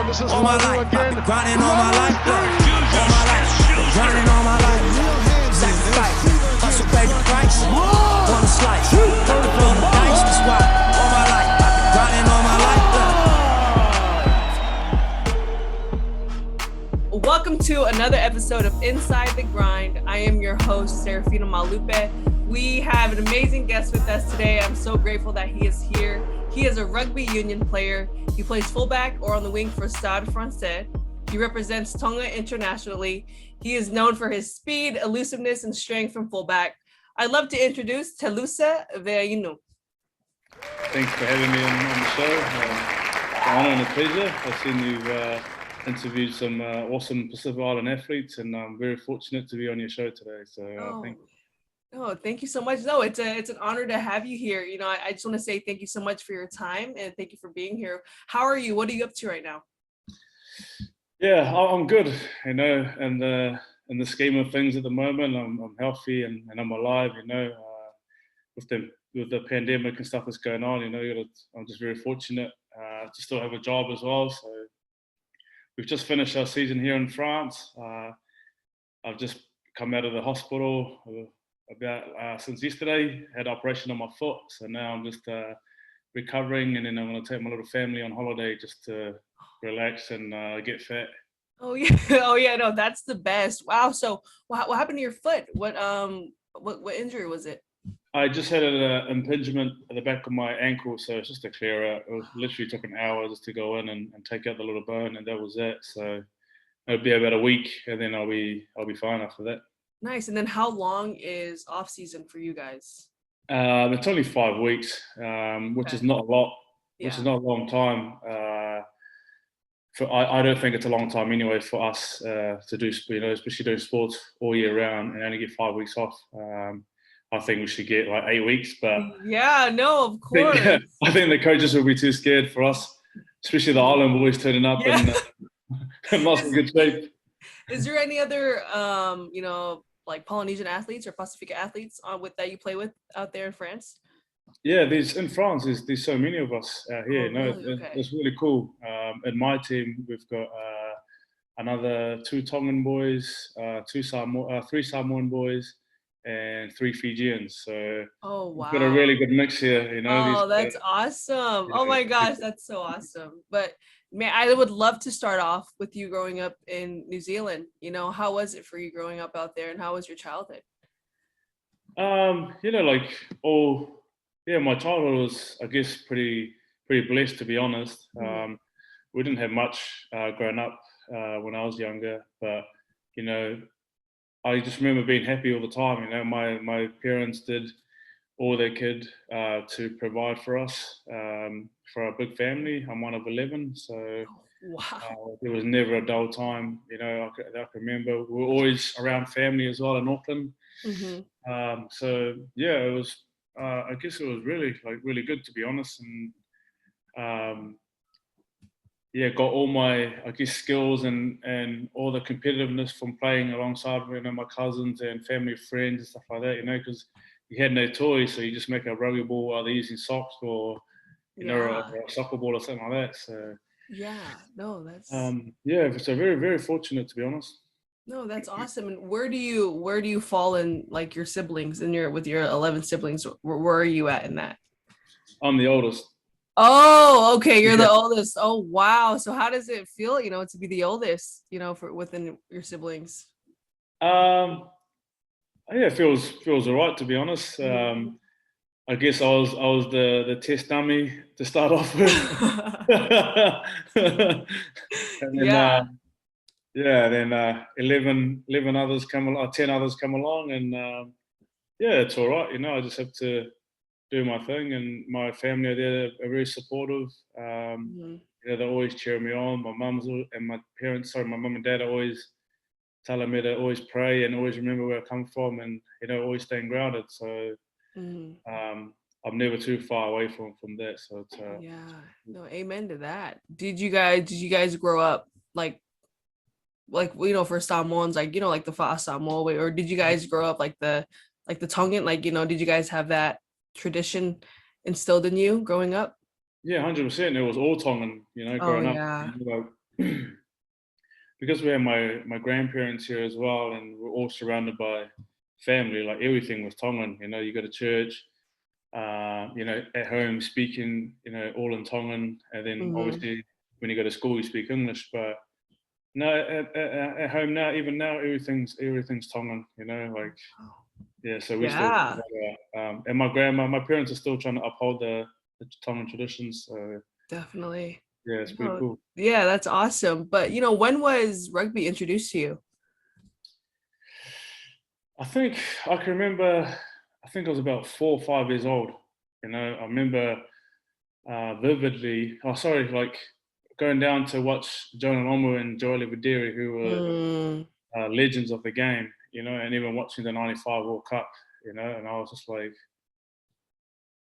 All my life, I've been grinding all my life. All my life, grinding all my life. Sacrifice, hustle pay the price. Wanna slice, throw the dice, that's why. All my life, I've been grinding all my life. Welcome to another episode of Inside the Grind. I am your host, Serafina Maulupe. We have an amazing guest with us today. I'm so grateful that he is here. He is a rugby union player. He plays fullback or on the wing for Stade Français. He represents Tonga internationally. He is known for his speed, elusiveness, and strength from fullback. I'd love to introduce Telusa Veainu. Thanks for having me on the show. It's an honor and a pleasure. I've seen you've interviewed some awesome Pacific Island athletes, and I'm very fortunate to be on your show today. So thank you. Oh, thank you so much. No, it's an honor to have you here. You know, I just want to say thank you so much for your time and thank you for being here. How are you? What are you up to right now? Yeah, I'm good. You know, and in the scheme of things at the moment, I'm healthy and I'm alive. You know, with the pandemic and stuff that's going on. You know, I'm just very fortunate to still have a job as well. So we've just finished our season here in France. I've just come out of the hospital about since yesterday. Had an operation on my foot, so now I'm just recovering, and then I'm going to take my little family on holiday just to relax and get fit. Oh yeah, no, that's the best. Wow. So what happened to your foot? What injury was it? I just had an impingement at the back of my ankle, so it's just a clear out. It literally took an hour just to go in and take out the little bone, and that was it. So it'll be about a week, and then I'll be fine after that. Nice. And then how long is off season for you guys? It's only 5 weeks, which is not a lot, which is not a long time. I don't think it's a long time anyway for us to do, you know, especially doing sports all year round and only get 5 weeks off. I think we should get like 8 weeks, but yeah, no, of course. I think the coaches will be too scared for us, especially the Island boys turning up and not in good shape. Is there any other, you know, like Polynesian athletes or Pasifika athletes that you play with out there in France? Yeah, in France, there's so many of us out here. It's really cool. In my team, we've got another 2 Tongan boys, 3 Samoan boys, and 3 Fijians. So we've got a really good mix here. You know. Oh, that's awesome! Oh my gosh, that's so awesome. But man, I would love to start off with you growing up in New Zealand. You know, how was it for you growing up out there, and how was your childhood? You know, my childhood was, I guess, pretty blessed, to be honest. We didn't have much growing up when I was younger, but you know, I just remember being happy all the time. You know, my parents did all they could to provide for us, for our big family. I'm one of 11, so there was never a dull time. You know, I can remember we were always around family as well in Auckland. So yeah, it was. I guess it was really good, to be honest, and got all my, I guess, skills and all the competitiveness from playing alongside, you know, my cousins and family friends and stuff like that. You know, because you had no toys, so you just make a rugby ball either using socks or you know, or a soccer ball or something like that. So that's so very, very fortunate, to be honest. No, that's awesome. And where do you fall in, like, your siblings with your 11 siblings? Where are you at in that? I'm the oldest. Oh, okay. You're the oldest. Oh, wow. So how does it feel, you know, to be the oldest, you know, within your siblings? Yeah, it feels all right, to be honest. I guess I was the test dummy to start off with. And then, then 11 others come along, 10 others come along, and it's all right. You know, I just have to do my thing, and my family are very supportive. You know, they always cheer me on. My mum and my mum and dad are always telling me to always pray and always remember where I come from, and you know, always staying grounded. So I'm never too far away from that. So it's, amen to that. Did you guys grow up like you know, for Samoans, like, you know, like the Fa Samoa way, or did you guys grow up like the Tongan, like, you know, did you guys have that tradition instilled in you growing up? Yeah, 100%. It was all Tongan, you know, growing up. You know, because we have my grandparents here as well, and we're all surrounded by family, like everything was Tongan. You know, you go to church, you know, at home speaking, you know, all in Tongan, and then obviously when you go to school you speak English. But no, at home now, even now, everything's Tongan. You know, like yeah. So we still, and my parents are still trying to uphold the Tongan traditions. So Definitely. yeah, it's pretty cool. Yeah, that's awesome. But you know, when was rugby introduced to you? I think I can remember. I think I was about 4 or 5 years old. You know, I remember vividly. Oh, sorry, like going down to watch Jonah Lomu and Joel Vidiri, who were legends of the game. You know, and even watching the '95 World Cup. You know, and I was just like,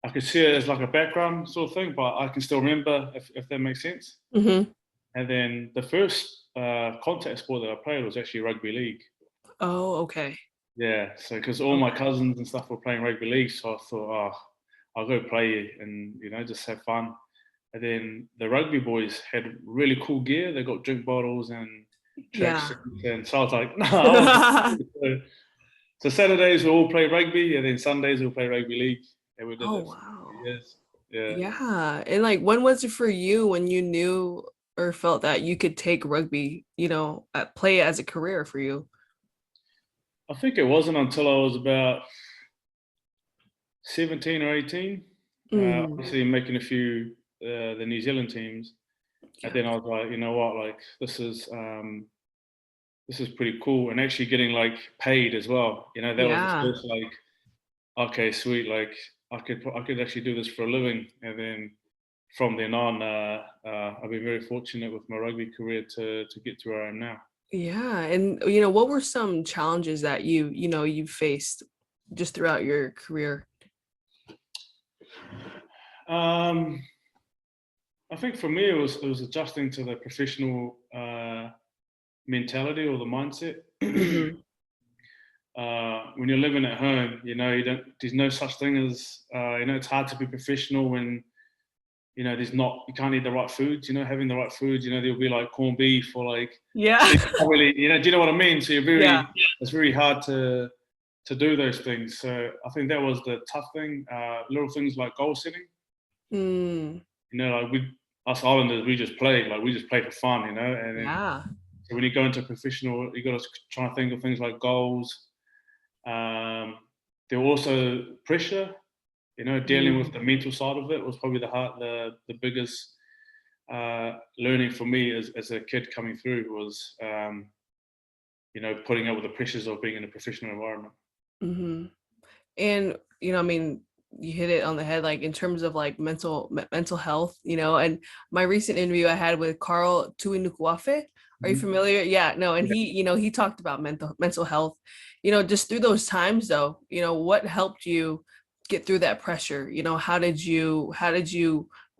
I could see it as like a background sort of thing, but I can still remember if that makes sense. Mm-hmm. And then the first contact sport that I played was actually rugby league. Oh, okay. Yeah, so because all my cousins and stuff were playing rugby league, so I thought, oh, I'll go play and you know just have fun. And then the rugby boys had really cool gear. They got drink bottles and tracksuits, and so I was like, no. So Saturdays we all play rugby, and then Sundays we'll play rugby league, and we did that for years. Yeah. Yeah, and like, when was it for you when you knew or felt that you could take rugby, you know, play as a career for you? I think it wasn't until I was about 17 or 18, obviously making a few the New Zealand teams, and then I was like, you know what, like this is pretty cool, and actually getting like paid as well. You know, that was the first like, okay, sweet, like I could actually do this for a living, and then from then on, I've been very fortunate with my rugby career to get to where I am now. Yeah, and you know, what were some challenges that you faced just throughout your career? I think for me it was adjusting to the professional mentality or the mindset. When you're living at home, you know, there's no such thing as you know, it's hard to be professional when you know you can't eat the right foods. You know, having the right foods, you know, there'll be like corned beef or like really, you know, do you know what I mean? So it's very hard to do those things. So I think that was the tough thing. Little things like goal setting. You know, like us Islanders, we just play for fun, you know. And then, so when you go into professional, you got to try and think of things like goals. There was also pressure. You know, dealing with the mental side of it was probably the biggest learning for me as a kid coming through was, you know, putting up with the pressures of being in a professional environment. And you know, I mean, you hit it on the head, like in terms of like mental health, you know. And my recent interview I had with Carl Tuinukuafe, are you familiar? Yeah, no, and he, you know, he talked about mental health, you know, just through those times though, you know, what helped you get through that pressure? You know, how did you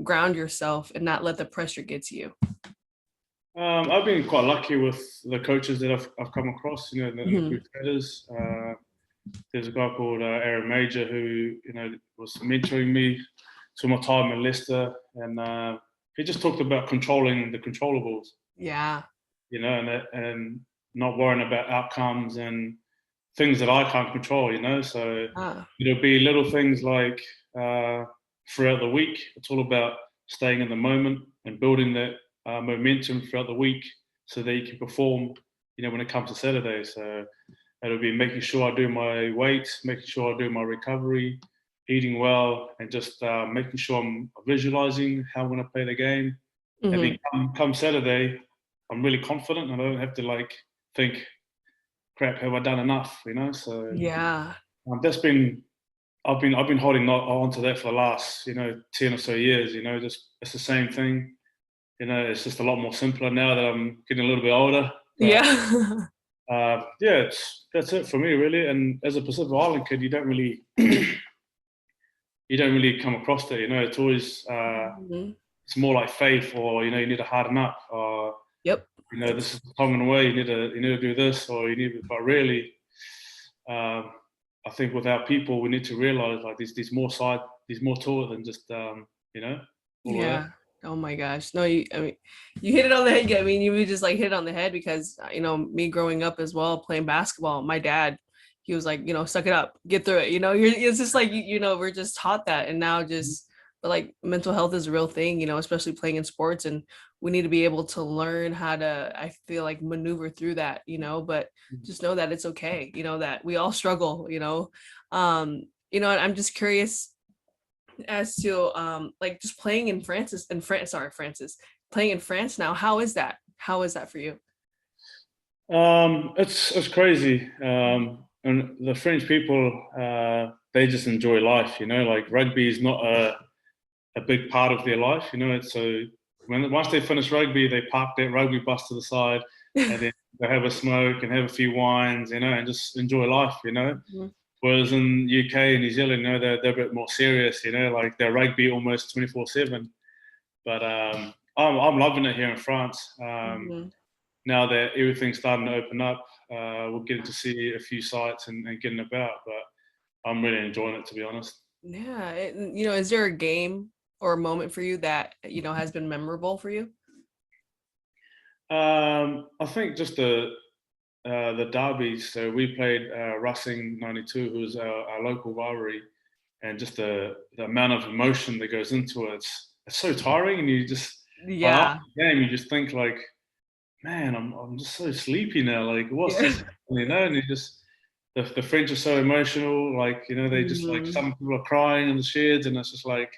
ground yourself and not let the pressure get to you? I've been quite lucky with the coaches that I've come across, you know, the Crusaders. There's a guy called Aaron Major who, you know, was mentoring me to my time in Leicester, and he just talked about controlling the controllables. Yeah. You know, and not worrying about outcomes and things that I can't control. You know, so it'll be little things like throughout the week. It's all about staying in the moment and building that momentum throughout the week so that you can perform. You know, when it comes to Saturday, so. It'll be making sure I do my weights, making sure I do my recovery, eating well, and just making sure I'm visualizing how I'm going to play the game. And then come Saturday, I'm really confident. I don't have to like think, crap, have I done enough? You know, so that's been I've been holding on to that for the last 10 or so years. You know, just it's the same thing. You know, it's just a lot more simpler now that I'm getting a little bit older. But, that's it for me really. And as a Pacific Island kid, you don't really come across that. You know, it's always it's more like faith, or you need to harden up, or you know, this is the Tongan way. You need to do this, or you need to. But really, I think with our people, we need to realize like there's more to it than just you know. Oh my gosh. No, I mean, you hit it on the head. I mean, you just like hit it on the head because, me growing up as well, playing basketball, my dad, he was like, suck it up, get through it. It's just like, we're just taught that. And now but like mental health is a real thing, especially playing in sports. And we need to be able to learn how to, I feel like, maneuver through that, but just know that it's okay, that we all struggle, and I'm just curious as to like just playing in Francis playing in France now. How is that for you? It's crazy. And the French people, they just enjoy life. Like rugby is not a big part of their life. It's so once they finish rugby, they park that rugby bus to the side, and then they have a smoke and have a few wines, and just enjoy life. Mhm. Whereas in UK and New Zealand, they're a bit more serious. Like they're rugby almost 24/7. But I'm loving it here in France. Mhm. Now that everything's starting to open up, we're getting to see a few sites and getting about. But I'm really enjoying it, to be honest. Yeah, is there a game or a moment for you that has been memorable for you? I think just the derbies. So we played Racing '92, who was our local rivalry, and just the amount of emotion that goes into it. It's so tiring, and you just after Yeah. the game, you just think like, man, I'm just so sleepy now. Like, what's Yeah. just happening? And you just the French are so emotional. Like, they just like Mhm. some people are crying in the sheds, and it's just like.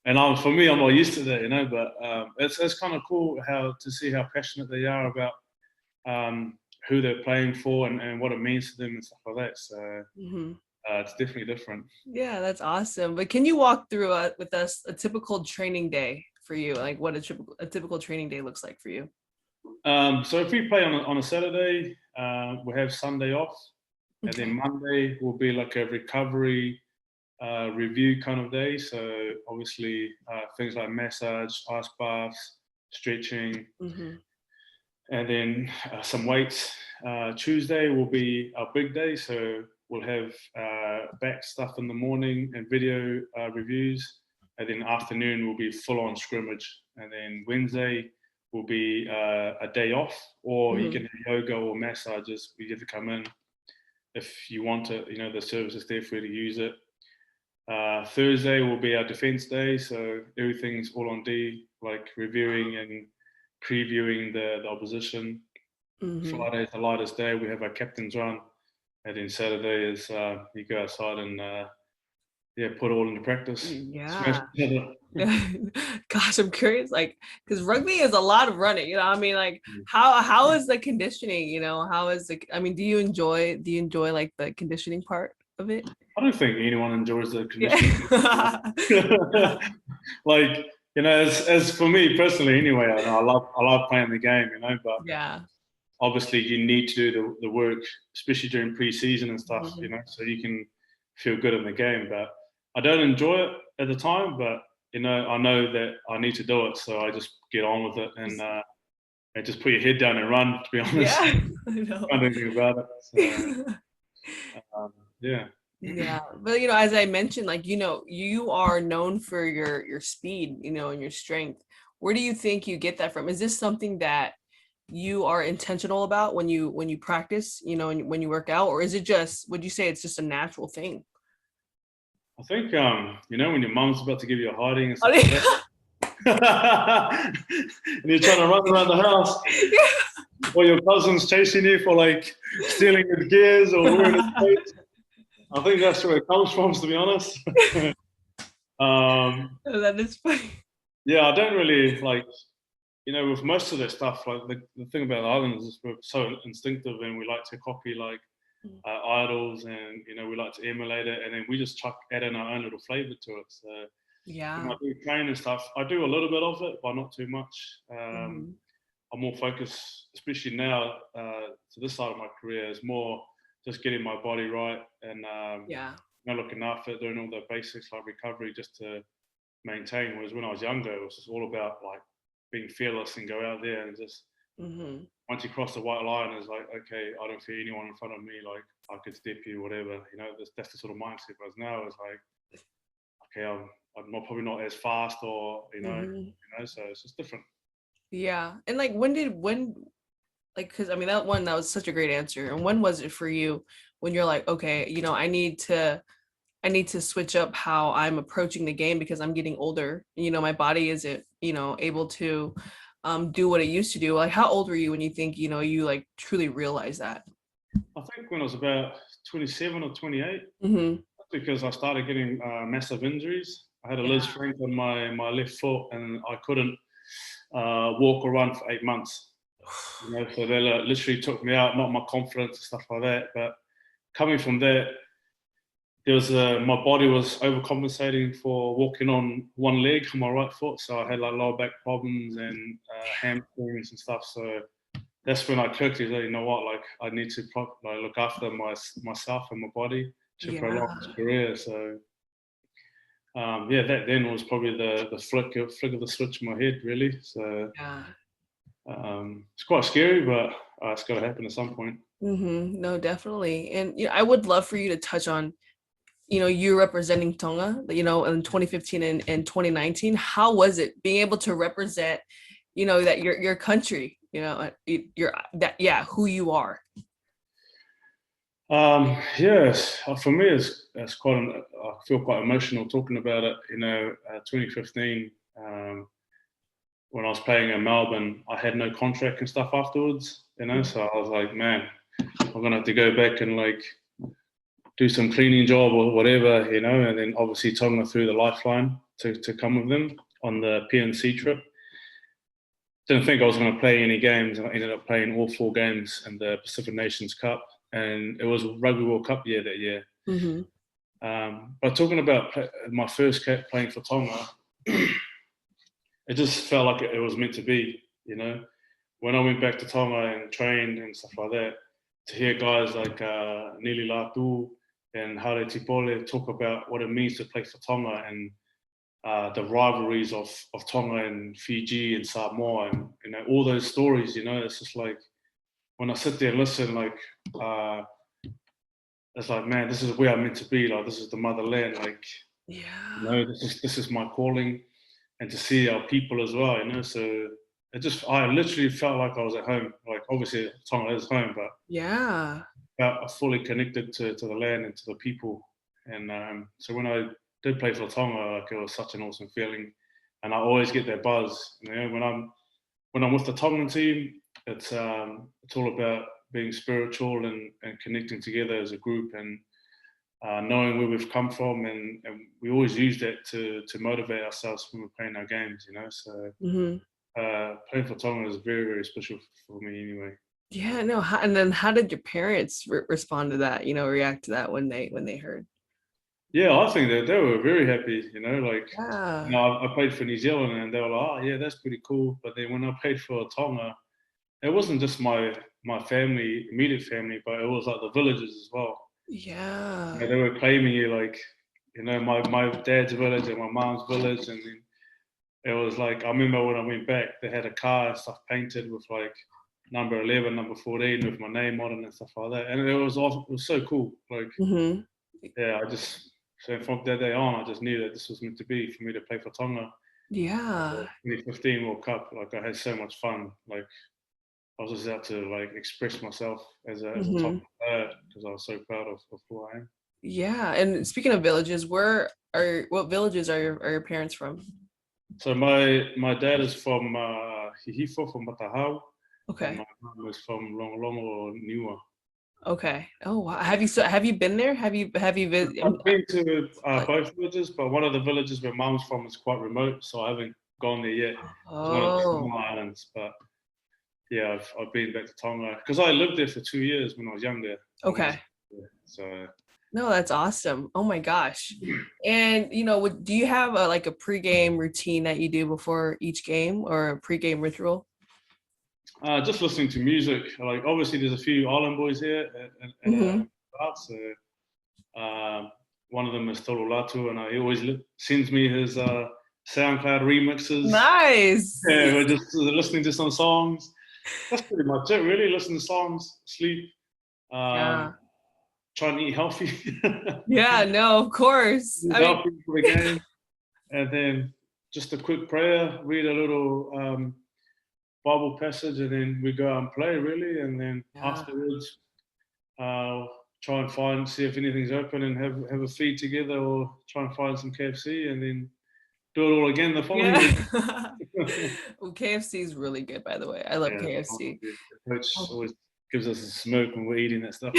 And for me, I'm not used to that. But it's kind of cool to see how passionate they are about who they're playing for and what it means to them and stuff like that. So Mhm. it's definitely different. Yeah, that's awesome. But can you walk through with us a typical training day for you? Like what a typical training day looks like for you? So if we play on a Saturday, we have Sunday off, and then Okay. Monday will be like a recovery review kind of day. So obviously things like massage, ice baths, stretching, Hmm. and then some weights. Tuesday will be our big day, so we'll have back stuff in the morning and video reviews, and then afternoon will be full on scrimmage, and then Wednesday will be a day off, or you Hmm. can have yoga or massages. You get to come in if you want it. The service is there for you to use it. Thursday will be our defense day, so everything's all on D, like reviewing and previewing the opposition. Hmm. Friday is the lightest day. We have our captain's run, and then Saturday is you go outside and put it all into practice. Smash Yeah. each other. Gosh, I'm curious, like, because rugby is a lot of running, I mean, like, how is the conditioning, how is I mean, do you enjoy like the conditioning part of it? I don't think anyone enjoys the conditioning. Yeah. Like as for me personally, anyway, I love playing the game, but Yeah. obviously you need to do the work, especially during pre-season and stuff, Mhm. so you can feel good in the game. But I don't enjoy it at the time, but I know that I need to do it, so I just get on with it and just put your head down and run. To be honest, Yeah, I can't know. do anything about it. So yeah. Yeah, but as I mentioned, like you are known for your speed, and your strength. Where do you think you get that from? Is this something that you are intentional about when you practice, and when you work out, or is it just, would you say it's just a natural thing? I think when your mum's about to give you a hiding and stuff like that, and you're trying to run around the house, or your cousin's chasing you for like stealing his gears or wearing his clothes. I think that's where it comes from, to be honest. um, That is funny. yeah, I don't really like, with most of this stuff, like the thing about the islands is we're so instinctive and we like to copy like idols, and we like to emulate it, and then we just add in our own little flavor to it. So when I Yeah. do train and stuff, I do a little bit of it, but not too much. Mhm. I'm more focused, especially now to this side of my career, is more just getting my body right and Yeah. looking after it, doing all the basics like recovery just to maintain. Whereas when I was younger, it was just all about like being fearless and go out there and just Hmm. once you cross the white line, it's like, okay, I don't fear anyone in front of me. Like I could step you, whatever. That's the sort of mindset. Whereas now it's like, okay, I'm probably not as fast, or so it's just different. Yeah. And like because I mean that was such a great answer. And when was it for you when you're like, okay, I need to switch up how I'm approaching the game because I'm getting older. My body isn't, able to do what it used to do. Like, how old were you when you think, you like truly realize that? I think when I was about 27 or 28, Mm-hmm. because I started getting massive injuries. I had a Liz Frank on my left foot, and I couldn't walk or run for 8 months. So they literally took me out, not my confidence and stuff like that. But coming from that, there was my body was overcompensating for walking on one leg on my right foot, so I had like lower back problems and hamstrings and stuff. So that's when I quickly said, you know what, like I need to look after myself and my body to prolong this career. So that then was probably the flick of the switch in my head, really. So it's quite scary, but it's got to happen at some point. Mm-hmm. No, definitely. And I would love for you to touch on you representing Tonga, in 2015 and 2019. How was it being able to represent, that your country, who you are? Yes, for me, it's quite. I feel quite emotional talking about it. 2015, when I was playing in Melbourne, I had no contract and stuff afterwards. So I was like, man, I'm gonna have to go back and like do some cleaning job or whatever, and then obviously Tonga threw the lifeline to come with them on the PNC trip. Didn't think I was going to play any games, and I ended up playing all 4 games in the Pacific Nations Cup, and it was Rugby World Cup year that year. Mm-hmm. But talking about my first playing for Tonga, it just felt like it was meant to be, When I went back to Tonga and trained and stuff like that, to hear guys like Nili Latu and Hare Tipole talk about what it means to play for Tonga and the rivalries of Tonga and Fiji and Samoa and all those stories, it's just like when I sit there and listen, like it's like, man, this is where I'm meant to be. Like, this is the motherland. Like, this is my calling, and to see our people as well, So I literally felt like I was at home. Like, obviously Tonga is home, but felt fully connected to the land and to the people. And so when I did play for Tonga, like, it was such an awesome feeling, and I always get that buzz. When I'm with the Tongan team, it's all about being spiritual and connecting together as a group and knowing where we've come from, and we always use that to motivate ourselves when we're playing our games. So playing for Tonga is very, very special for me anyway. Yeah, no. And then how did your parents respond to that? React to that when they heard? Yeah, I think that they were very happy. I played for New Zealand, and they were like, "Oh, yeah, that's pretty cool." But then when I played for Tonga, it wasn't just my family, immediate family, but it was like the villages as well. Yeah. They were claiming you, like, my dad's village and my mom's village, and then it was like, I remember when I went back, they had a car and stuff painted with like number 11, number 14 with my name on it and stuff like that, and it was awesome. It was so cool. Like, so from that day on, I just knew that this was meant to be for me to play for Tonga. Yeah. 2015 World Cup, like, I had so much fun. Like, I was just out to like express myself as a top player because I was so proud of who I am. Yeah, and speaking of villages, what villages are your parents from? So my dad is from Hihifo, from Matahau. Okay. And my mom is from Longolongo or Niua. Okay. Oh, wow. Have you been there? Have you visited? I've been to both villages, but one of the villages where mom's from is quite remote, so I haven't gone there yet. It's one of the small islands, but yeah, I've been back to Tonga because I lived there for 2 years when I was younger. Okay. So. No, that's awesome. Oh my gosh. And do you have a pregame routine that you do before each game, or a pregame ritual? Just listening to music. Like, obviously there's a few island boys here and so one of them is Tolu Latu, and he always sends me his SoundCloud remixes. Nice. Yeah, we're just listening to some songs. That's pretty much it, really. Listen to songs, sleep, try and eat healthy. Yeah, no, of course. Healthy for the game. and then just a quick prayer, read a little Bible passage, and then we go out and play really. And then afterwards, try and see if anything's open and have a feed together, or try and find some KFC, and then do it all again the following week. Well, KFC is really good, by the way. I love KFC. The coach always gives us a smoke when we're eating that stuff.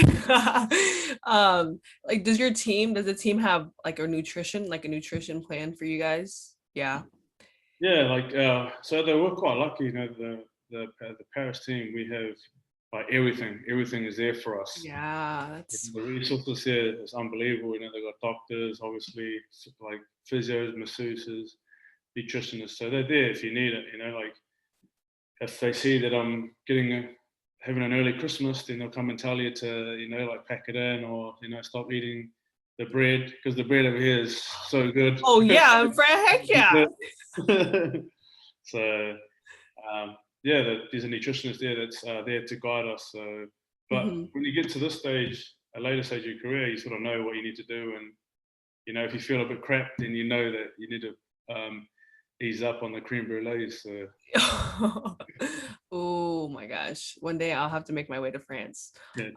Like, does the team have like a nutrition plan for you guys? Yeah. Yeah, like so they were quite lucky, you know, the Paris team, we have like everything is there for us. Yeah, that's the resources here is unbelievable. You know, they've got doctors, obviously, like physios, masseuses, nutritionists, so they're there if you need it. You know, like if they see that I'm having an early Christmas, then they'll come and tell you to, you know, like pack it in, or, you know, stop eating the bread, because the bread over here is so good. Oh yeah, heck yeah. So yeah, there's a nutritionist there that's there to guide us. So, but when you get to this stage, a later stage of your career, you sort of know what you need to do, and you know, if you feel a bit crap, then you know that you need to ease up on the creme brulee. So. Oh my gosh, one day I'll have to make my way to France. Yeah,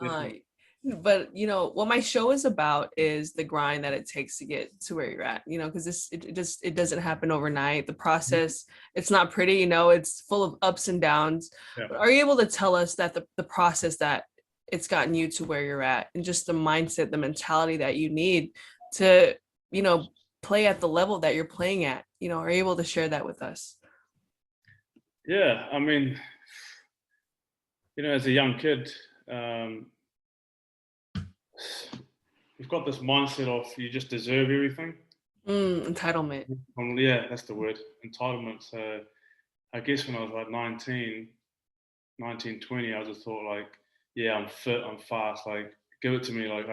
but you know what my show is about is the grind that it takes to get to where you're at, you know, because it doesn't happen overnight. The process, it's not pretty, you know, it's full of ups and downs. Yeah. But are you able to tell us that the process that it's gotten you to where you're at, and just the mindset, the mentality that you need to, you know, play at the level that you're playing at, you know, are you able to share that with us? Yeah, I mean, you know, as a young kid, you've got this mindset of you just deserve everything. Entitlement. Yeah, that's the word, entitlement. So I guess when I was like 19, 20, I just thought like, yeah, I'm fit, I'm fast, like give it to me. Like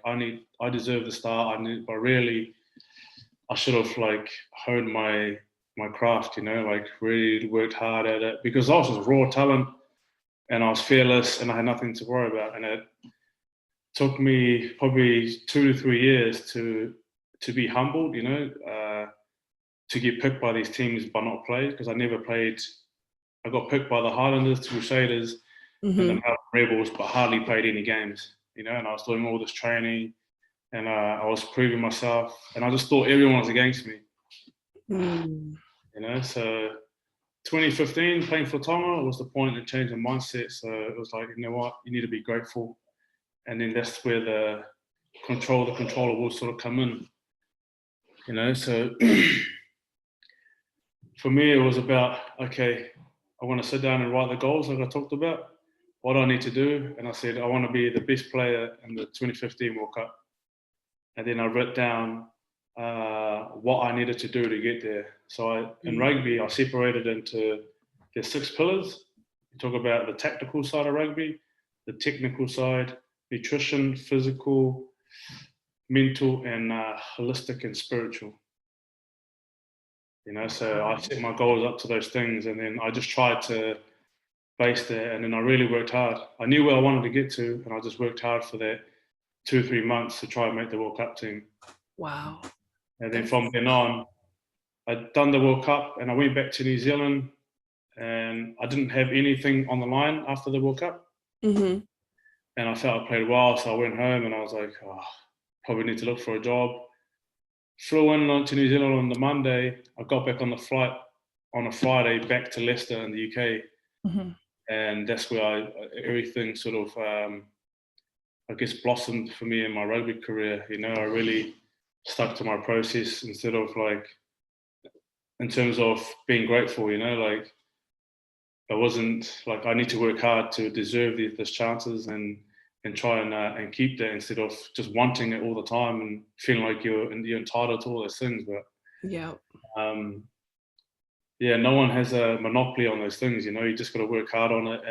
I deserve the start. But really, I should have like honed my craft, you know, like really worked hard at it, because I was just raw talent and I was fearless and I had nothing to worry about. And it took me probably 2 to 3 years to be humbled, you know, to get picked by these teams but not play, because I never played. I got picked by the Highlanders, Crusaders, and the Melbourne Rebels, but hardly played any games, you know, and I was doing all this training and I was proving myself, and I just thought everyone was against me. You know, so 2015, playing for Tonga was the point of changing mindset. So it was like, you know what, you need to be grateful. And then that's where the controller will sort of come in. You know, so for me, it was about, okay, I want to sit down and write the goals like I talked about. What do I need to do? And I said, I want to be the best player in the 2015 World Cup. And then I wrote down what I needed to do to get there. So in rugby, I separated into the 6 pillars. We talk about the tactical side of rugby, the technical side, nutrition, physical, mental, and holistic and spiritual. You know, so I set my goals up to those things, and then I just tried to base that, and then I really worked hard. I knew where I wanted to get to, and I just worked hard for that 2 or 3 months to try and make the World Cup team. Wow. And then from then on, I'd done the World Cup, and I went back to New Zealand, and I didn't have anything on the line after the World Cup. And I felt I played well, so I went home and I was like, oh, probably need to look for a job. Flew in to New Zealand on the Monday. I got back on the flight on a Friday back to Leicester in the UK. And that's where everything sort of, I guess, blossomed for me in my rugby career. You know, I really stuck to my process instead of like, in terms of being grateful, you know, like I wasn't like, I need to work hard to deserve these chances and try and keep that, instead of just wanting it all the time and feeling like you're entitled to all those things. But yeah, no one has a monopoly on those things, you know. You just got to work hard on it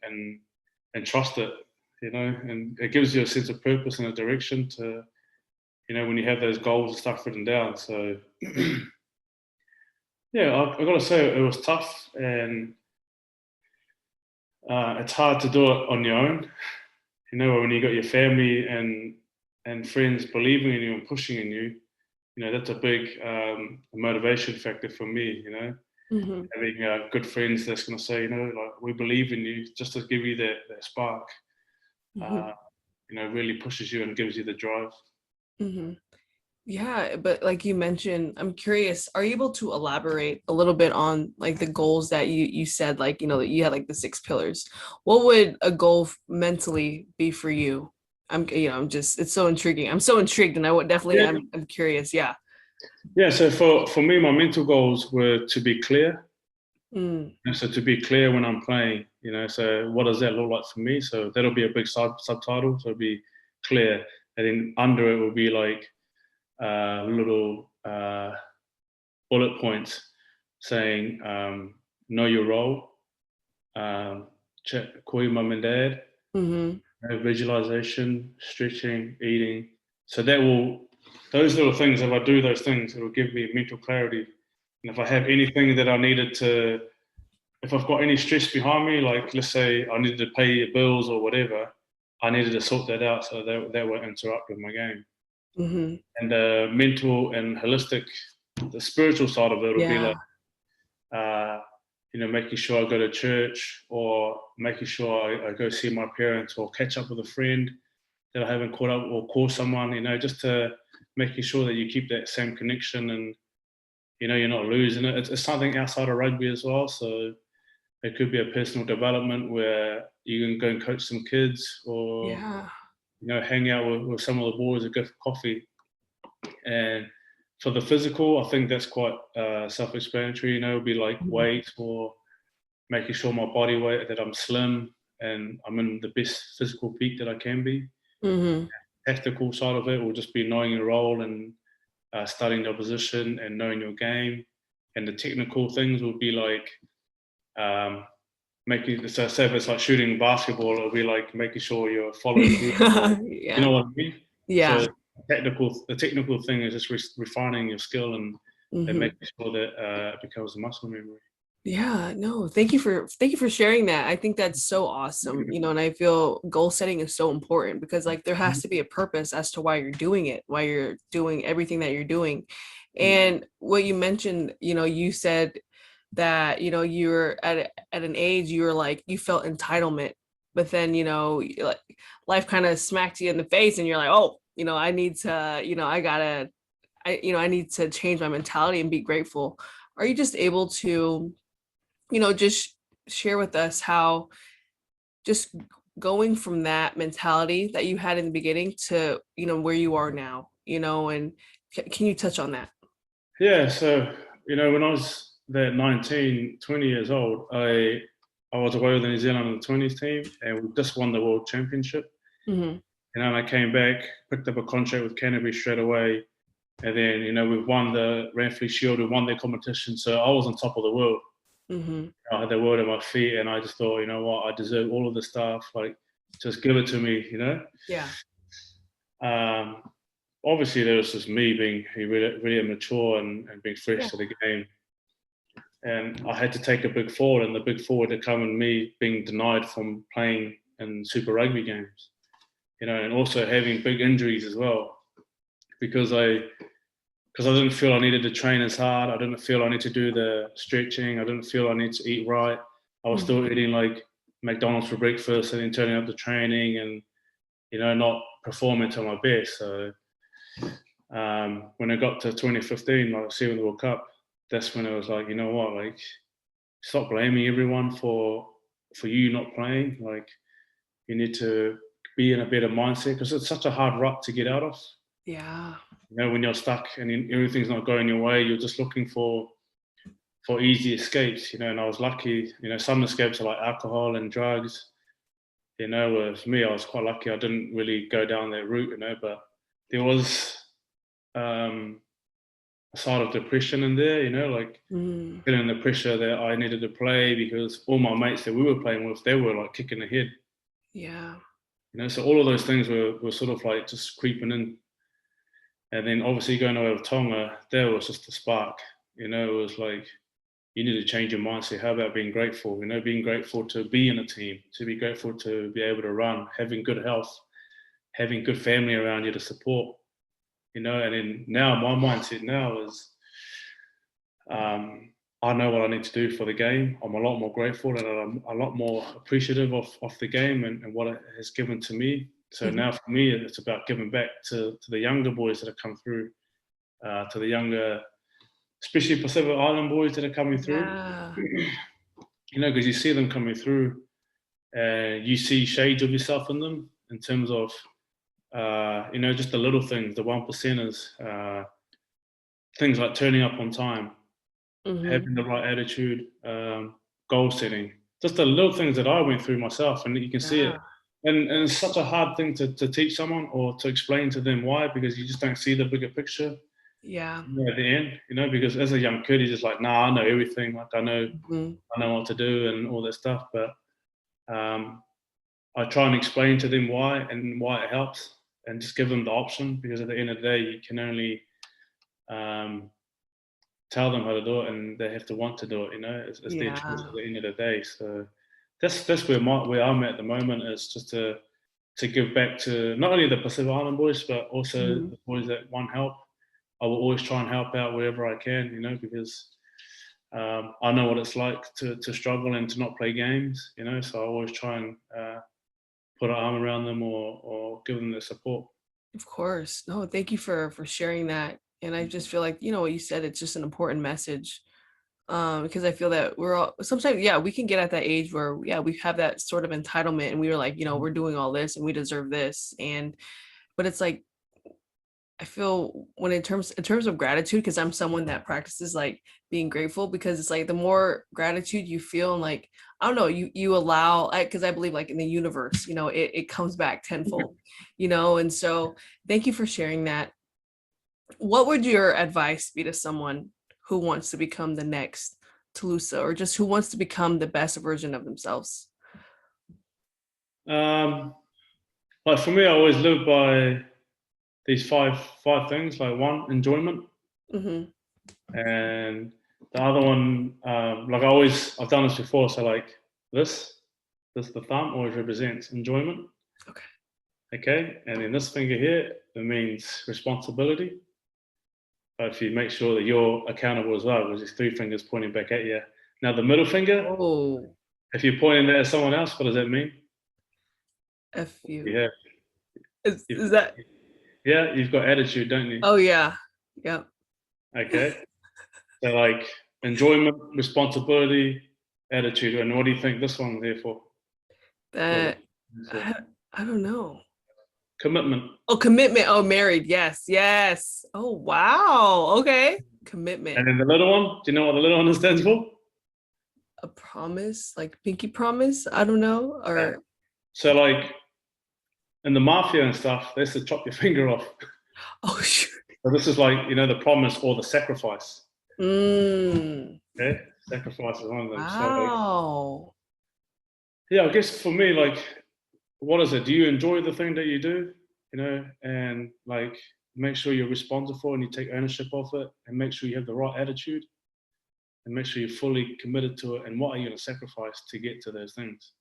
and trust it, you know, and it gives you a sense of purpose and a direction to, you know, when you have those goals and stuff written down. So yeah, I've got to say it was tough, and it's hard to do it on your own. You know, when you got your family and friends believing in you and pushing in you, that's a big motivation factor for me, having good friends that's going to say, like, we believe in you, just to give you that spark, really pushes you and gives you the drive. Yeah, but like you mentioned, I'm curious, are you able to elaborate a little bit on like the goals that you said, like, that you had like the 6 pillars. What would a goal mentally be for you? It's so intriguing. I'm so intrigued, and I would definitely, I'm curious. Yeah. Yeah. So for me, my mental goals were to be clear. So to be clear when I'm playing, so what does that look like for me? So that'll be a big subtitle. So it'll be clear. And then under it will be like little bullet points saying, know your role, call your mum and dad, visualization, stretching, eating. So those little things, if I do those things, it will give me mental clarity. And if I have anything that I needed to, if I've got any stress behind me, like let's say I needed to pay bills or whatever, I needed to sort that out so that won't interrupt with my game. And the mental and holistic, the spiritual side of it will be like, making sure I go to church, or making sure I go see my parents, or catch up with a friend that I haven't caught up, or call someone, just to making sure that you keep that same connection, and you're not losing it. It's something outside of rugby as well. So it could be a personal development where you can go and coach some kids, or hang out with some of the boys and go for coffee. And for the physical, I think that's quite self-explanatory. It'll be like weight, or making sure my body weight, that I'm slim and I'm in the best physical peak that I can be. Tactical side of it will just be knowing your role and studying your position and knowing your game. And the technical things will be like so say if it's like shooting basketball, it'll be like making sure you're following through. You know what I mean? Yeah. So the technical thing is just refining your skill and making sure that it becomes a muscle memory. Yeah, no, thank you for sharing that. I think that's so awesome, and I feel goal setting is so important, because like there has to be a purpose as to why you're doing it, why you're doing everything that you're doing. And what you mentioned, you said that, you're at an age, you were like, you felt entitlement, but then, like life kind of smacked you in the face, and you're like, oh, I need to, I need to change my mentality and be grateful. Are you just able to just share with us how just going from that mentality that you had in the beginning to, where you are now, and can you touch on that? Yeah. So, when I was 19, 20 years old, I was away with the New Zealand under-20s team, and we just won the World Championship. And then I came back, picked up a contract with Canterbury straight away. And then, we've won the Ranfurly Shield, we won their competition. So I was on top of the world. I had the world at my feet, and I just thought, you know what, I deserve all of this stuff. Like, just give it to me, Yeah. Obviously, there was just me being really immature and being fresh to the game. And I had to take a big forward, and the big forward had come in me being denied from playing in Super Rugby games, and also having big injuries as well, because I didn't feel I needed to train as hard. I didn't feel I need to do the stretching. I didn't feel I need to eat right. I was still eating like McDonald's for breakfast and then turning up to training and, not performing to my best. So when I got to 2015, like seeing the World Cup, that's when it was like, you know what, like stop blaming everyone for you not playing. Like you need to be in a better mindset, because it's such a hard rut to get out of. Yeah. When you're stuck and everything's not going your way, you're just looking for easy escapes, and I was lucky, some escapes are like alcohol and drugs, with me, I was quite lucky. I didn't really go down that route, but there was a side of depression in there, like feeling the pressure that I needed to play, because all my mates that we were playing with, they were like kicking ahead. Yeah. So all of those things were sort of like just creeping in. And then obviously going away with Tonga, there was just a spark. It was like, you need to change your mindset. How about being grateful? Being grateful to be in a team, to be grateful to be able to run, having good health, having good family around you to support. And then now my mindset now is, I know what I need to do for the game. I'm a lot more grateful and I'm a lot more appreciative of the game and what it has given to me. So now for me, it's about giving back to the younger boys that have come through, to the younger, especially Pacific Island boys that are coming through. Because you see them coming through, you see shades of yourself in them in terms of, just the little things, the 1%ers, things like turning up on time, having the right attitude, goal setting, just the little things that I went through myself, and you can see it. And it's such a hard thing to teach someone or to explain to them why, because you just don't see the bigger picture. At the end, because as a young kid, you're just like, nah, I know everything. Like I know what to do and all that stuff. But I try and explain to them why and why it helps, and just give them the option, because at the end of the day, you can only tell them how to do it, and they have to want to do it. It's their choice at the end of the day. So that's where I'm at the moment, is just to give back to not only the Pacific Island boys, but also the boys that want help. I will always try and help out wherever I can, because I know what it's like to struggle and to not play games, so I always try and put an arm around them or give them the support. Of course. No, thank you for sharing that. And I just feel like, what you said, it's just an important message. Because I feel that we're all sometimes, we can get at that age where, we have that sort of entitlement, and we were like, we're doing all this and we deserve this. But it's like, I feel when in terms of gratitude, because I'm someone that practices like being grateful, because it's like the more gratitude you feel, and like, I don't know, you allow, because I believe like in the universe, it comes back tenfold, and so thank you for sharing that. What would your advice be to someone who wants to become the next Telusa, or just who wants to become the best version of themselves? Like for me, I always live by these five things. Like one, enjoyment, and the other one, I've done this before. So like this the thumb always represents enjoyment. Okay, and then this finger here, it means responsibility. But if you make sure that you're accountable as well, because there's 3 fingers pointing back at you. Now the middle finger, if you're pointing that at someone else, what does that mean? F you. Yeah. Is that? Yeah, you've got attitude, don't you? Oh yeah. Yeah. Okay. So like enjoyment, responsibility, attitude. And what do you think this one's there for? That I don't know. Commitment. Oh, commitment. Oh, married. Yes. Oh, wow. Okay. Commitment. And then the little one, do you know what the little one stands for? A promise, like pinky promise. I don't know. Or so like in the mafia and stuff, they used to chop your finger off. Oh, sure. So this is like, the promise or the sacrifice. Okay, sacrifice is one of them. Wow. So, I guess for me, like, what is it? Do you enjoy the thing that you do? And like make sure you're responsible and you take ownership of it, and make sure you have the right attitude, and make sure you're fully committed to it. And what are you going to sacrifice to get to those things?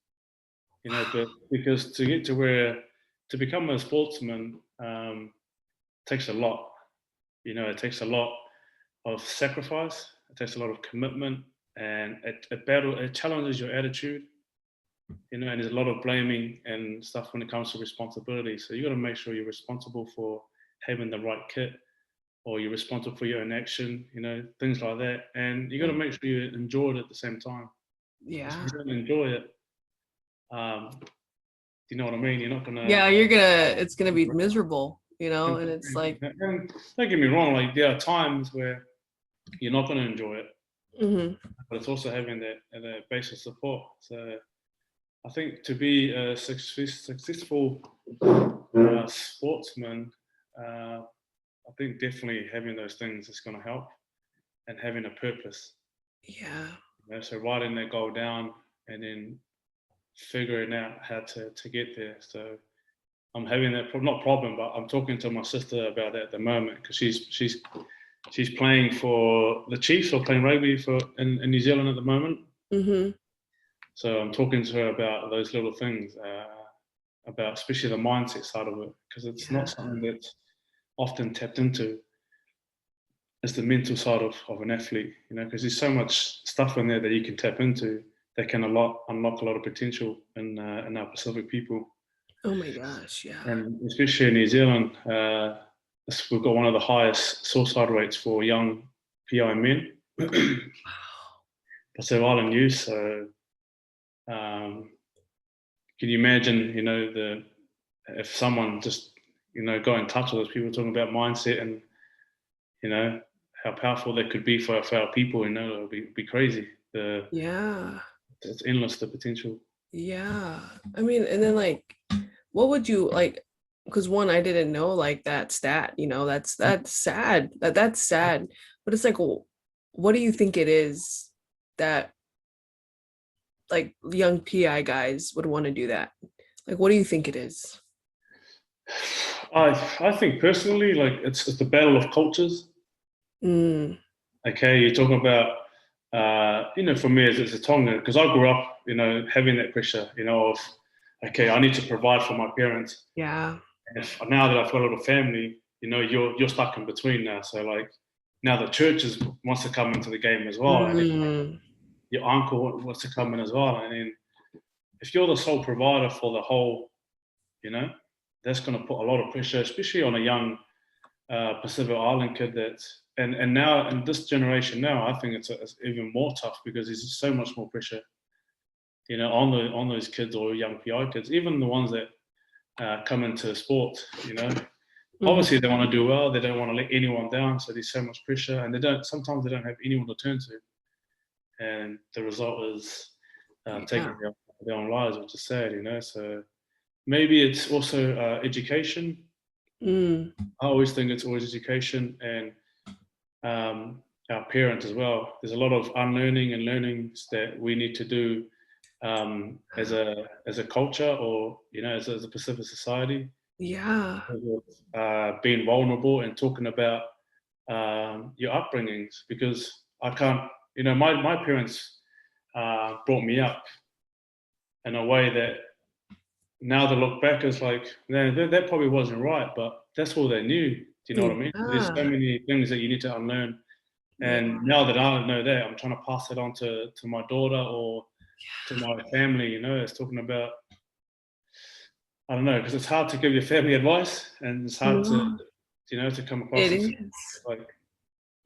But because to become a sportsman takes a lot. It takes a lot of sacrifice. It takes a lot of commitment, and it challenges your attitude. And there's a lot of blaming and stuff when it comes to responsibility. So you got to make sure you're responsible for having the right kit, or you're responsible for your own action, things like that. And you got to make sure you enjoy it at the same time. Yeah. If you don't enjoy it, you know what I mean? You're not gonna. Yeah, it's gonna be miserable, and it's like. And don't get me wrong, like there are times where you're not gonna enjoy it, but it's also having that base of support. So I think to be a successful sportsman, I think definitely having those things is going to help, and having a purpose. Yeah. So writing that goal down and then figuring out how to get there. So I'm having that not problem, but I'm talking to my sister about that at the moment, because she's playing for the Chiefs, or playing rugby in New Zealand at the moment. So I'm talking to her about those little things, about especially the mindset side of it, because it's not something that's often tapped into is the mental side of an athlete, because there's so much stuff in there that you can tap into that can unlock a lot of potential in our Pacific people. Oh my gosh, yeah. And especially in New Zealand, we've got one of the highest suicide rates for young PI men. Pacific Island youth. So can you imagine, if someone just, got in touch with us, people talking about mindset and, how powerful that could be for our people, it would be crazy. It's endless, the potential. Yeah. I mean, and then like, what would you like, because one, I didn't know like that stat, that's sad. That's sad. But it's like, what do you think it is that like young PI guys would want to do that? Like, what do you think it is? I think personally, like it's the battle of cultures. Okay, you're talking about, for me as a Tongan, because I grew up, having that pressure, of, okay, I need to provide for my parents. Yeah. And now that I've got a little family, you're stuck in between now. So like now the church wants to come into the game as well. And your uncle wants to come in as well. And then if you're the sole provider for the whole, that's going to put a lot of pressure, especially on a young Pacific Island kid and now in this generation now, I think it's even more tough because there's so much more pressure, on those kids or young PI kids, even the ones that come into sport, Obviously they want to do well, they don't want to let anyone down, so there's so much pressure and sometimes they don't have anyone to turn to. And the result is taking their own lives, which is sad, so maybe it's also education. I always think it's always education and our parents as well. There's a lot of unlearning and learnings that we need to do as a culture or as a Pacific society. Yeah. Being vulnerable and talking about your upbringings, because I can't, my parents brought me up in a way that now to look back is like, that probably wasn't right, but that's all they knew. Do you know what I mean? There's so many things that you need to unlearn. And now that I know that, I'm trying to pass it on to my daughter or to my family, it's talking about, I don't know, because it's hard to give your family advice and it's hard to, to come across It as is. like,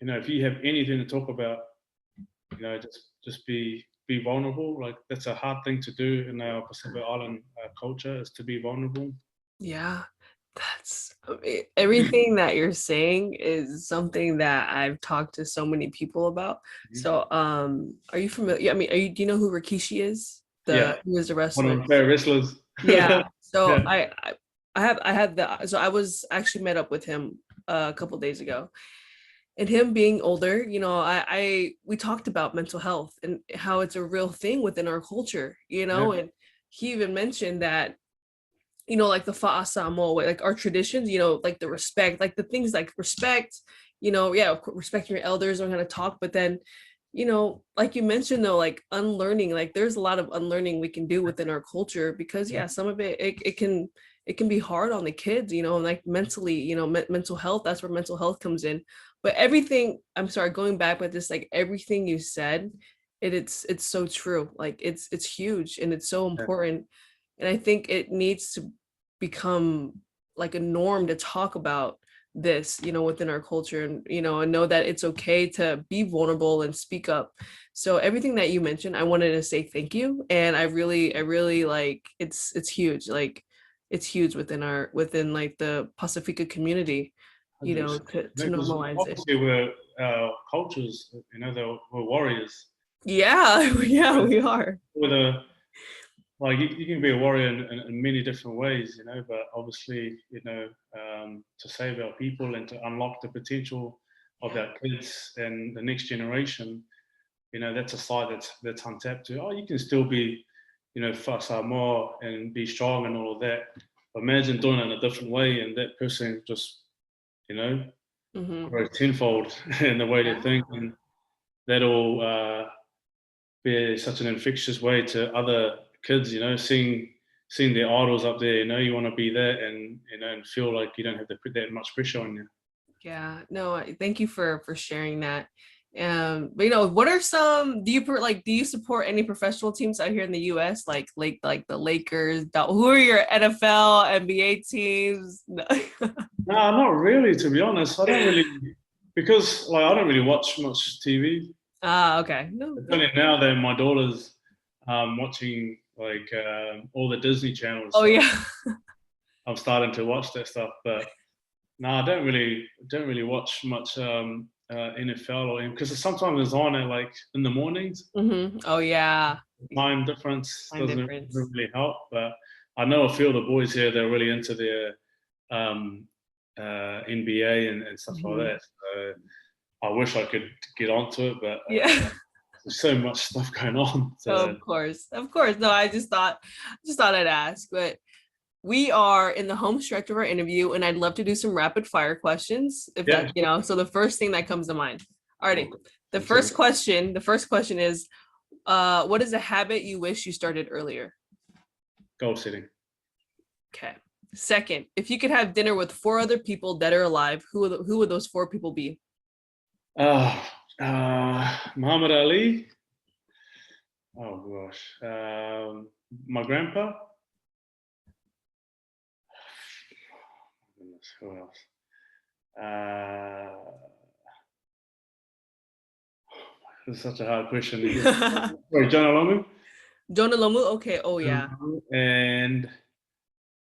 if you have anything to talk about, just be vulnerable. Like that's a hard thing to do in our Pacific Island culture, is to be vulnerable. Yeah, everything that you're saying is something that I've talked to so many people about. So, are you familiar? I mean, do you know who Rikishi is? He was a wrestler. One of my favorite wrestlers. Yeah. So I was actually met up with him a couple days ago. And him being older, we talked about mental health and how it's a real thing within our culture, and he even mentioned that, like the fa'asamo way, like our traditions, like the respect, like the things like respect, of course, respecting your elders, are going to talk, but then, like you mentioned though, like unlearning, like there's a lot of unlearning we can do within our culture because some of it can be hard on the kids, like mentally, mental health, that's where mental health comes in. But everything, I'm sorry, going back, but just like everything you said, it's so true. Like it's huge and it's so important. And I think it needs to become like a norm to talk about this, within our culture and, and know that it's okay to be vulnerable and speak up. So everything that you mentioned, I wanted to say thank you. And I really like, it's huge. Like it's huge within like the Pasifika community, to normalize it. Obviously we're cultures, we're warriors. Yeah, we are. Like you can be a warrior in many different ways, but obviously, to save our people and to unlock the potential of our kids and the next generation, that's a side that's untapped to. Oh, you can still be, whasamo and be strong and all of that. Imagine doing it in a different way and that person just, grows tenfold in the way they think, and that'll be such an infectious way to other kids, seeing seeing the idols up there, you want to be there and, and feel like you don't have to put that much pressure on you. Yeah, no, thank you for sharing that. But what are some, do you support any professional teams out here in the US, like the Lakers? Who are your NFL, NBA teams? No, not really, to be honest. I don't really, because I don't really watch much TV. Okay. No. It's only now that my daughter's watching all the Disney channels. Oh, so yeah. I'm starting to watch that stuff, but no, I don't really watch much NFL or because sometimes it's on at in the mornings. Mm-hmm. Oh yeah. Time difference doesn't really help, but I know a few of the boys here, they're really into their NBA and stuff like that. So I wish I could get onto it, but yeah. There's so much stuff going on. So. Of course. No, I just thought I'd ask, but we are in the home stretch of our interview, and I'd love to do some rapid fire questions. If that, so the first thing that comes to mind. Alrighty. The first question is, what is a habit you wish you started earlier? Goal setting. Okay. Second, if you could have dinner with 4 other people, dead or alive, who would those 4 people be? Muhammad Ali. Oh gosh. My grandpa. Who else? This is such a hard question. Sorry, John Olomu. John Olomu. Okay. Oh yeah. And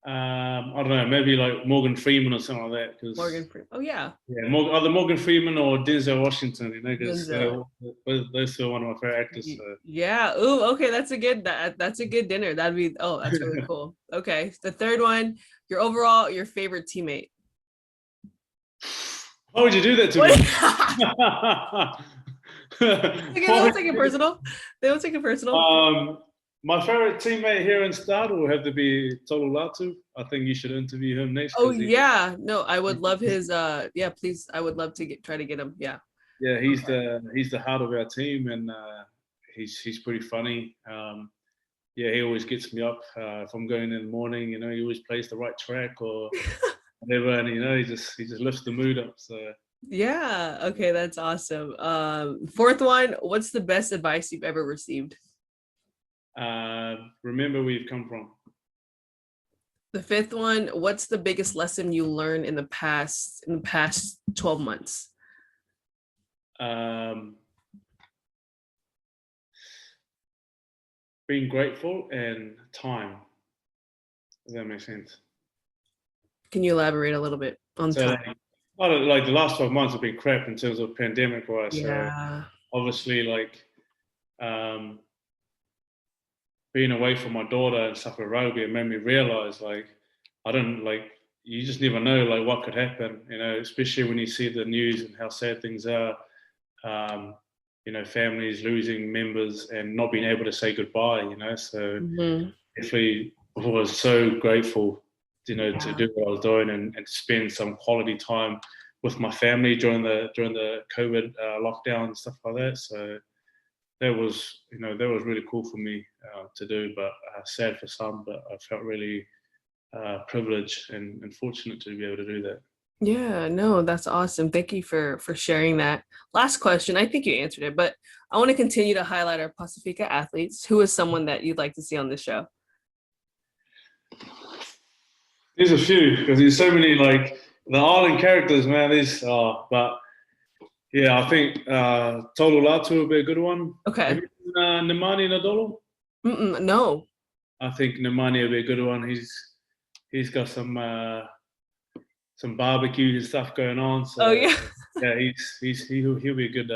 I don't know, maybe Morgan Freeman or something like that. Morgan Freeman. Oh yeah. Yeah, either Morgan Freeman or Denzel Washington. Because those two are one of my favorite actors. So. Yeah. Ooh. Okay. That's a good dinner. That'd be. Oh, that's really cool. Okay. The third one. Your favorite teammate. Why would you do that to me? They don't take it personal. My favorite teammate here in Stade will have to be Telusa. I think you should interview him next. Oh yeah, no, I would love his. Please, I would love to try to get him. Yeah. Yeah, he's the heart of our team, and he's pretty funny. Yeah, he always gets me up if I'm going in the morning. He always plays the right track or whatever, and he just lifts the mood up. So yeah, okay, that's awesome. Fourth one, what's the best advice you've ever received? Remember where you've come from. The fifth one, what's the biggest lesson you learned in the past 12 months? Being grateful and time. Does that make sense? Can you elaborate a little bit on time? The last 12 months have been crap in terms of pandemic wise. Yeah. So obviously, being away from my daughter and stuff with rugby, it made me realize you just never know what could happen. Especially when you see the news and how sad things are. Families losing members and not being able to say goodbye, so definitely was so grateful, to do what I was doing and spend some quality time with my family during the COVID lockdown and stuff like that. So that was really cool for me to do, but sad for some, but I felt really privileged and fortunate to be able to do that. Yeah, no, that's awesome. Thank you for sharing that. Last question. I think you answered it, but I want to continue to highlight our Pasifika athletes. Who is someone that you'd like to see on this show? There's a few, because there's so many the island characters, man. But yeah, I think Telusa will be a good one. Okay. Have you seen Nemani Nadolo? No. I think Nemani will be a good one. He's got some barbecue and stuff going on. So, oh yeah. Yeah, he'll be a good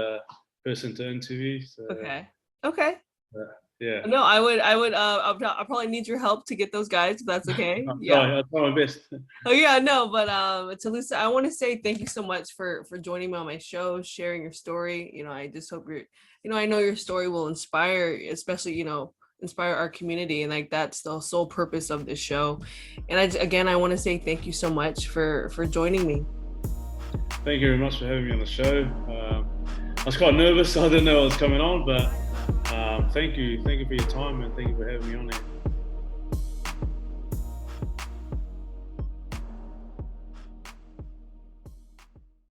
person to interview. So, okay. Yeah. No, I'll probably need your help to get those guys, if that's okay. I'll try my best. Oh yeah, no, but Telusa, I want to say thank you so much for joining me on my show, sharing your story. I just hope I know your story will inspire, especially, inspire our community, and that's the sole purpose of this show. And I want to say thank you so much for joining me. Thank you very much for having me on the show. I was quite nervous, so I didn't know what was coming on, but thank you for your time, and thank you for having me on there.